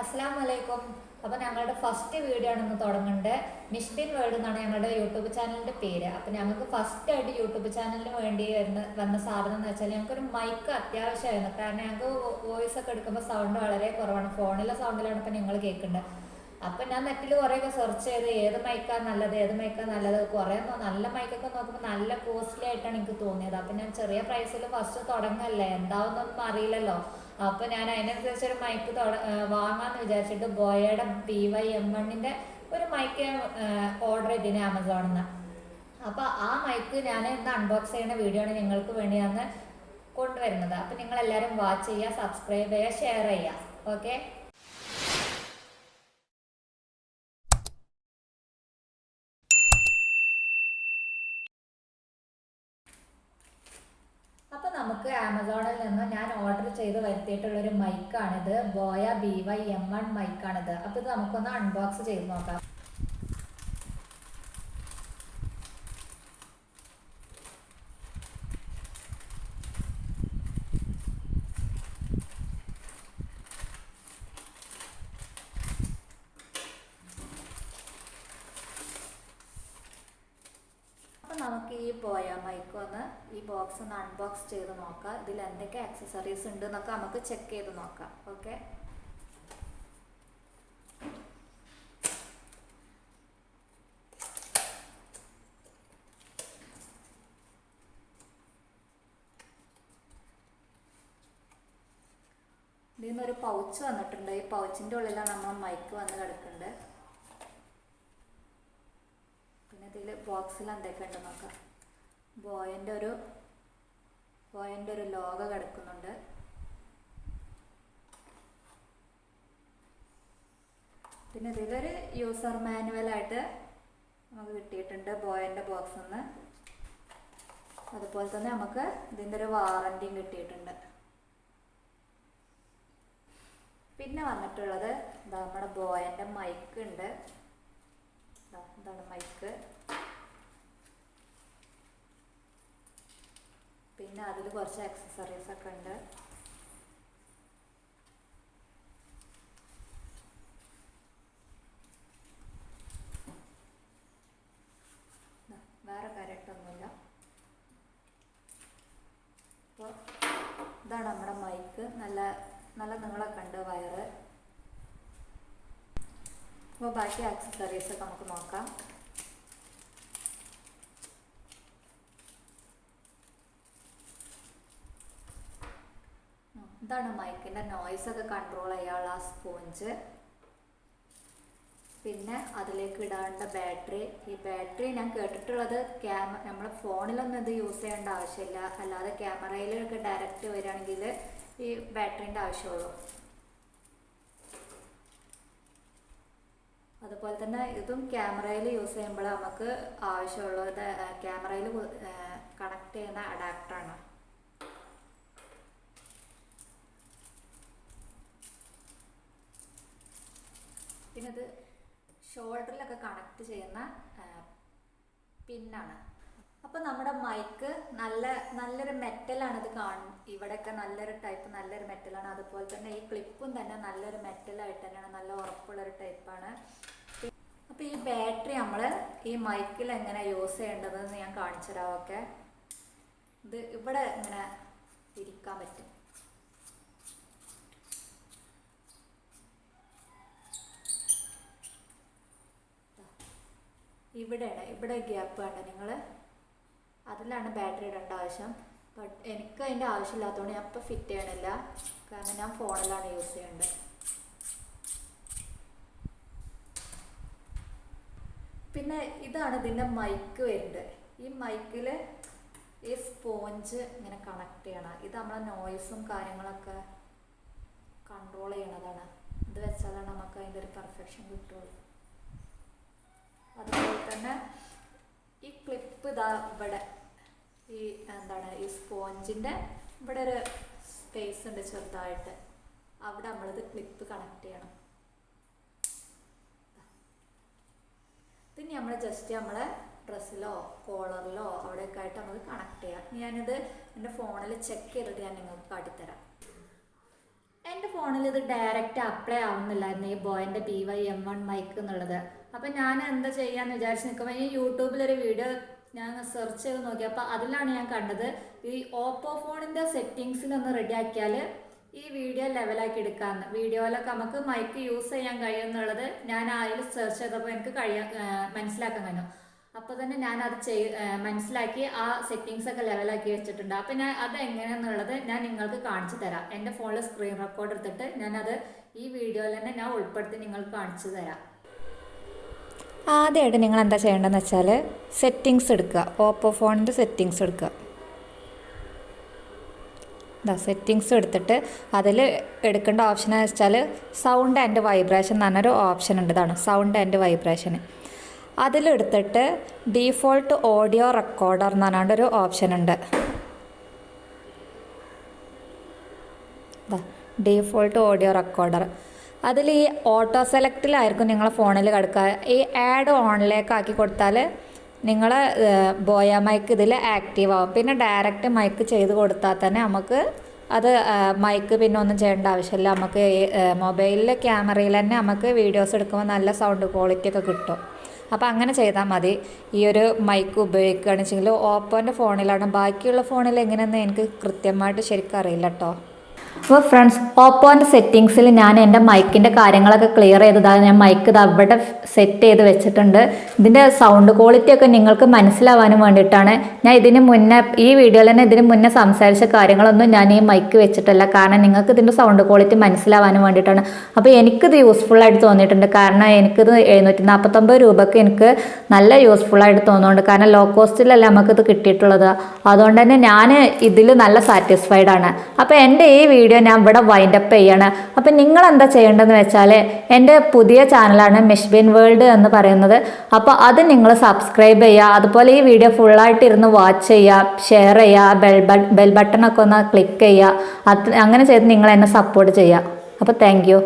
അസ്സലാമലൈക്കും. അപ്പോൾ ഞങ്ങളുടെ ഫസ്റ്റ് വീഡിയോ ആണ് ഇന്ന് തുടങ്ങുന്നത്. മിഷ്ടിൻ വേൾഡ് എന്നാണ് ഞങ്ങളുടെ യൂട്യൂബ് ചാനലിൻ്റെ പേര്. അപ്പോൾ ഞങ്ങൾക്ക് ഫസ്റ്റ് ആയിട്ട് യൂട്യൂബ് ചാനലിന് വേണ്ടി വന്ന സാധനം എന്ന് വെച്ചാൽ ഞങ്ങൾക്കൊരു മൈക്ക് അത്യാവശ്യമായിരുന്നു. കാരണം ഞങ്ങൾക്ക് വോയിസ് ഒക്കെ എടുക്കുമ്പോൾ സൗണ്ട് വളരെ കുറവാണ്. ഫോണിലെ സൗണ്ടിലാണ് ഇപ്പം നിങ്ങൾ കേൾക്കേണ്ടത്. അപ്പം ഞാൻ നെറ്റിൽ കുറേയൊക്കെ സെർച്ച് ചെയ്ത് ഏത് മൈക്കാണ് നല്ലത് കുറേ നല്ല മൈക്കൊക്കെ നോക്കുമ്പോൾ നല്ല കോസ്റ്റ്ലി ആയിട്ടാണ് എനിക്ക് തോന്നിയത്. അപ്പം ഞാൻ ചെറിയ പ്രൈസിൽ ഫസ്റ്റ് തുടങ്ങല്ലേ, എന്താവുന്നൊന്നും അറിയില്ലല്ലോ. അപ്പോൾ ഞാൻ അതിനനുസരിച്ച് ഒരു മൈക്ക് വാങ്ങാമെന്ന് വിചാരിച്ചിട്ട് ബോയയുടെ BY M1 ഒരു മൈക്ക് ഓർഡർ ചെയ്തിന് ആമസോണിൽ നിന്ന്. അപ്പോൾ ആ മൈക്ക് ഞാൻ ഇന്ന് അൺബോക്സ് ചെയ്യുന്ന വീഡിയോ ആണ് നിങ്ങൾക്ക് വേണ്ടിയാണ് കൊണ്ടുവരുന്നത്. അപ്പോൾ നിങ്ങളെല്ലാവരും വാച്ച് ചെയ്യുക, സബ്സ്ക്രൈബ് ചെയ്യുക, ഷെയർ ചെയ്യുക. ഓക്കെ. അപ്പോൾ നമുക്ക് ആമസോണിൽ നിന്ന് ഞാൻ ഓർഡർ ചെയ്ത് വരുത്തിയിട്ടുള്ളൊരു മൈക്കാണിത്. ബോയ BY M1 മൈക്കാണിത്. അപ്പോൾ ഇത് നമുക്കൊന്ന് അൺബോക്സ് ചെയ്ത് നോക്കാം. നമുക്ക് ഈ ബോയ മൈക്ക് ഒന്ന് ഈ ബോക്സ് ഒന്ന് അൺബോക്സ് ചെയ്ത് നോക്കാം. ഇതിൽ എന്തൊക്കെ ആക്സസറീസ് ഉണ്ട് എന്നൊക്കെ നമുക്ക് ചെക്ക് ചെയ്ത് നോക്കാം. ഓക്കെ. ഇതിൽ നിന്നൊരു പൗച്ച് വന്നിട്ടുണ്ട്. ഈ പൗച്ചിൻ്റെ ഉള്ളിലാണ് നമ്മൾ മൈക്ക് വന്ന് കിടക്കുന്നത്. ഇതിൽ ബോക്സിൽ എന്തൊക്കെ ഉണ്ട് നോക്കാം. ബോയൻ്റെ ഒരു ലോഗോ കിടക്കുന്നുണ്ട്. പിന്നെ ഇതിലൊരു യൂസർ മാനുവലായിട്ട് നമുക്ക് കിട്ടിയിട്ടുണ്ട് ബോയൻ്റെ ബോക്സിൽ നിന്ന്. അതുപോലെ തന്നെ നമുക്ക് ഇതിൻ്റെ ഒരു വാറൻറ്റിയും കിട്ടിയിട്ടുണ്ട്. പിന്നെ വന്നിട്ടുള്ളത് നമ്മുടെ ബോയൻ്റെ മൈക്ക് ഉണ്ട്. ഇതാണ് മൈക്ക്. പിന്നെ അതിൽ കുറച്ച് ആക്സസറീസ് ഒക്കെ ഉണ്ട്. വേറെ കാര്യമായിട്ടൊന്നുമില്ല. അപ്പോൾ ഇതാണ് നമ്മുടെ മൈക്ക്. നല്ല നീളമൊക്കെ ഉണ്ട് വയറ്. അപ്പോൾ ബാക്കി ആക്സസറീസ് ഒക്കെ നമുക്ക് നോക്കാം. ഇതാണ് മൈക്കിൻ്റെ നോയ്സൊക്കെ കൺട്രോൾ ചെയ്യാനുള്ള സ്പോഞ്ച്. പിന്നെ അതിലേക്ക് ഇടാനുള്ള ബാറ്ററി. ഈ ബാറ്ററി ഞാൻ കേട്ടിട്ടുള്ളത് നമ്മുടെ ഫോണിലൊന്നും ഇത് യൂസ് ചെയ്യേണ്ട ആവശ്യമില്ല. അല്ലാതെ ക്യാമറയിലൊക്കെ ഡയറക്റ്റ് വരികയാണെങ്കിൽ ഈ ബാറ്ററീൻ്റെ ആവശ്യമുള്ളൂ. അതുപോലെ തന്നെ ഇതും ക്യാമറയിൽ യൂസ് ചെയ്യുമ്പോൾ നമുക്ക് ആവശ്യമുള്ളത് ക്യാമറയിൽ കണക്ട് ചെയ്യുന്ന അഡാപ്റ്ററാണ്. പിന്നെ ഇത് ഷോൾഡറിലൊക്കെ കണക്ട് ചെയ്യുന്ന പിന്നാണ്. അപ്പോൾ നമ്മുടെ മൈക്ക് നല്ലൊരു മെറ്റലാണ്. ഇത് ഇവിടെയൊക്കെ നല്ലൊരു മെറ്റലാണ്. അതുപോലെ തന്നെ ഈ ക്ലിപ്പും തന്നെ നല്ലൊരു മെറ്റലായിട്ട് തന്നെയാണ്, നല്ല ഉറപ്പുള്ളൊരു ടൈപ്പാണ്. അപ്പോൾ ഈ ബാറ്ററി നമ്മൾ ഈ മൈക്കിൽ എങ്ങനെ യൂസ് ചെയ്യേണ്ടതെന്ന് ഞാൻ കാണിച്ചു തരാം. ഓക്കെ. ഇത് ഇവിടെ ഇങ്ങനെ തിരിക്കാൻ പറ്റും. ഇവിടെ ഗ്യാപ്പ് വേണ്ട നിങ്ങൾ, അതിലാണ് ബാറ്ററി ഇടേണ്ട ആവശ്യം. ബട്ട് എനിക്ക് അതിൻ്റെ ആവശ്യമില്ലാത്തതുകൊണ്ട് ഞാൻ ഇപ്പോൾ ഫിറ്റ് ചെയ്യണില്ല. കാരണം ഞാൻ ഫോണിലാണ് യൂസ് ചെയ്യേണ്ടത്. പിന്നെ ഇതാണ് ഇതിൻ്റെ മൈക്ക് വരുന്നത്. ഈ മൈക്കിൽ ഈ സ്പോഞ്ച് ഇങ്ങനെ കണക്ട് ചെയ്യണം. ഇത് നമ്മളെ നോയ്സും കാര്യങ്ങളൊക്കെ കൺട്രോൾ ചെയ്യണതാണ്. ഇത് വെച്ചാലാണ് നമുക്ക് അതിൻ്റെ ഒരു പെർഫെക്ഷൻ കിട്ടുള്ളൂ. അതുപോലെ തന്നെ ഈ ക്ലിപ്പ് ഇവിടെ ഈ സ്പോഞ്ചിൻ്റെ ഇവിടെ ഒരു സ്പേസ് ഉണ്ട് ചെറുതായിട്ട്. അവിടെ നമ്മളിത് ക്ലിപ്പ് കണക്ട് ചെയ്യണം. പിന്നെ നമ്മൾ ജസ്റ്റ് നമ്മളെ ഡ്രസ്സിലോ കോളറിലോ അവിടെയൊക്കെ ആയിട്ട് നമുക്ക് കണക്ട് ചെയ്യാം. ഞാനിത് എൻ്റെ ഫോണിൽ ചെക്ക് ചെയ്തിട്ട് ഞാൻ നിങ്ങൾക്ക് കാട്ടിത്തരാം. എൻ്റെ ഫോണിൽ ഇത് ഡയറക്റ്റ് അപ്ലൈ ആവുന്നില്ലായിരുന്നു ഈ ബോയൻ്റെ BY-M1 മൈക്ക് എന്നുള്ളത്. അപ്പം ഞാൻ എന്താ ചെയ്യാന്ന് വിചാരിച്ച് നിൽക്കുമ്പോൾ ഈ യൂട്യൂബിലൊരു വീഡിയോ ഞാൻ സെർച്ച് ചെയ്ത് നോക്കി. അപ്പോൾ അതിലാണ് ഞാൻ കണ്ടത് ഈ ഓപ്പോ ഫോണിൻ്റെ സെറ്റിങ്സിലൊന്ന് റെഡിയാക്കിയാൽ ഈ വീഡിയോ ലെവലാക്കി എടുക്കാമെന്ന്. വീഡിയോയിലൊക്കെ നമുക്ക് മൈക്ക് യൂസ് ചെയ്യാൻ കഴിയുമെന്നുള്ളത് ഞാൻ അതിൽ സെർച്ച് ചെയ്തപ്പോൾ എനിക്ക് മനസ്സിലാക്കാൻ കഴിഞ്ഞു. അപ്പോൾ തന്നെ ഞാൻ അത് മനസ്സിലാക്കി ആ സെറ്റിങ്സ് ഒക്കെ ലെവലാക്കി വെച്ചിട്ടുണ്ട്. അപ്പം ഞാൻ അത് എങ്ങനെയാണെന്നുള്ളത് ഞാൻ നിങ്ങൾക്ക് കാണിച്ചു തരാം. എൻ്റെ ഫോണിൽ സ്ക്രീൻ റെക്കോർഡ് എടുത്തിട്ട് ഞാനത് ഈ വീഡിയോയിൽ തന്നെ ഞാൻ ഉൾപ്പെടുത്തി നിങ്ങൾക്ക് കാണിച്ചു തരാം. ആദ്യമായിട്ട് നിങ്ങൾ എന്താ ചെയ്യേണ്ടതെന്ന് വെച്ചാൽ സെറ്റിങ്സ് എടുക്കുക. ഓപ്പോ ഫോണിൻ്റെ സെറ്റിങ്സ് എടുക്കുക. സെറ്റിങ്സ് എടുത്തിട്ട് അതിൽ എടുക്കേണ്ട ഓപ്ഷൻ എന്ന് വെച്ചാൽ സൗണ്ട് ആൻഡ് വൈബ്രേഷൻ എന്ന് പറഞ്ഞൊരു ഓപ്ഷൻ ഉണ്ട്. ഇതാണ് സൗണ്ട് ആൻഡ് വൈബ്രേഷൻ. അതിലെടുത്തിട്ട് ഡീഫോൾട്ട് ഓഡിയോ റെക്കോർഡർ എന്ന് പറഞ്ഞൊരു ഓപ്ഷൻ ഉണ്ട്. ഡീഫോൾട്ട് ഓഡിയോ റെക്കോർഡർ അതിൽ ഈ ഓട്ടോ സെലക്റ്റിലായിരിക്കും നിങ്ങളെ ഫോണിൽ കിടക്കുക. ഈ ആഡ് ഓണിലേക്ക് ആക്കി കൊടുത്താൽ നിങ്ങൾ ബോയ മൈക്ക് ഇതിൽ ആക്റ്റീവ് ആവും. പിന്നെ ഡയറക്റ്റ് മൈക്ക് ചെയ്ത് കൊടുത്താൽ തന്നെ നമുക്ക് അത് മൈക്ക് പിന്നെ ഒന്നും ചെയ്യേണ്ട ആവശ്യമില്ല. നമുക്ക് മൊബൈലിലെ ക്യാമറയിൽ തന്നെ നമുക്ക് വീഡിയോസ് എടുക്കുമ്പോൾ നല്ല സൗണ്ട് ക്വാളിറ്റി ഒക്കെ കിട്ടും. അപ്പോൾ അങ്ങനെ ചെയ്താൽ മതി. ഈ ഒരു മൈക്ക് ഉപയോഗിക്കുകയാണെന്ന് വെച്ചെങ്കിൽ ഓപ്പോൻ്റെ ഫോണിലാണ്. ബാക്കിയുള്ള ഫോണിൽ എങ്ങനെയെന്ന് എനിക്ക് കൃത്യമായിട്ട് ശരിക്കും അറിയില്ല കേട്ടോ. അപ്പോൾ ഫ്രണ്ട്സ്, ഓപ്പോൻ്റെ സെറ്റിങ്സിൽ ഞാൻ എൻ്റെ മൈക്കിൻ്റെ കാര്യങ്ങളൊക്കെ ക്ലിയർ ചെയ്തതാണ്. ഞാൻ മൈക്ക് ഇത് അവിടെ സെറ്റ് ചെയ്ത് വെച്ചിട്ടുണ്ട്. ഇതിൻ്റെ സൗണ്ട് ക്വാളിറ്റി ഒക്കെ നിങ്ങൾക്ക് മനസ്സിലാവാനും വേണ്ടിയിട്ടാണ്. ഞാൻ ഇതിന് മുന്നേ ഈ വീഡിയോയിൽ തന്നെ ഇതിന് മുന്നേ സംസാരിച്ച കാര്യങ്ങളൊന്നും ഞാൻ ഈ മൈക്ക് വെച്ചിട്ടില്ല. കാരണം നിങ്ങൾക്ക് ഇതിൻ്റെ സൗണ്ട് ക്വാളിറ്റി മനസ്സിലാവാനും വേണ്ടിയിട്ടാണ്. അപ്പോൾ എനിക്കിത് യൂസ്ഫുള്ളായിട്ട് തോന്നിയിട്ടുണ്ട്. കാരണം എനിക്കിത് 749 രൂപയ്ക്ക് എനിക്ക് നല്ല യൂസ്ഫുള്ളായിട്ട് തോന്നുന്നുണ്ട്. കാരണം ലോ കോസ്റ്റിലല്ല നമുക്കിത് കിട്ടിയിട്ടുള്ളത്. അതുകൊണ്ട് തന്നെ ഞാൻ ഇതിൽ നല്ല സാറ്റിസ്ഫൈഡ് ആണ്. അപ്പോൾ എൻ്റെ ഈ വീഡിയോ ഞാൻ ഇവിടെ വൈൻഡപ്പ് ചെയ്യാണ്. അപ്പം നിങ്ങൾ എന്താ ചെയ്യേണ്ടതെന്ന് വെച്ചാൽ എൻ്റെ പുതിയ ചാനലാണ് മിഷ്ബിൻ വേൾഡ് എന്ന് പറയുന്നത്. അപ്പോൾ അത് നിങ്ങൾ സബ്സ്ക്രൈബ് ചെയ്യുക. അതുപോലെ ഈ വീഡിയോ ഫുള്ളായിട്ട് ഇരുന്ന് വാച്ച് ചെയ്യുക, ഷെയർ ചെയ്യുക, ബെൽ ബട്ടണൊക്കെ ഒന്ന് ക്ലിക്ക് ചെയ്യുക. അങ്ങനെ ചെയ്ത് നിങ്ങൾ എന്നെ സപ്പോർട്ട് ചെയ്യുക. അപ്പോൾ താങ്ക് യു.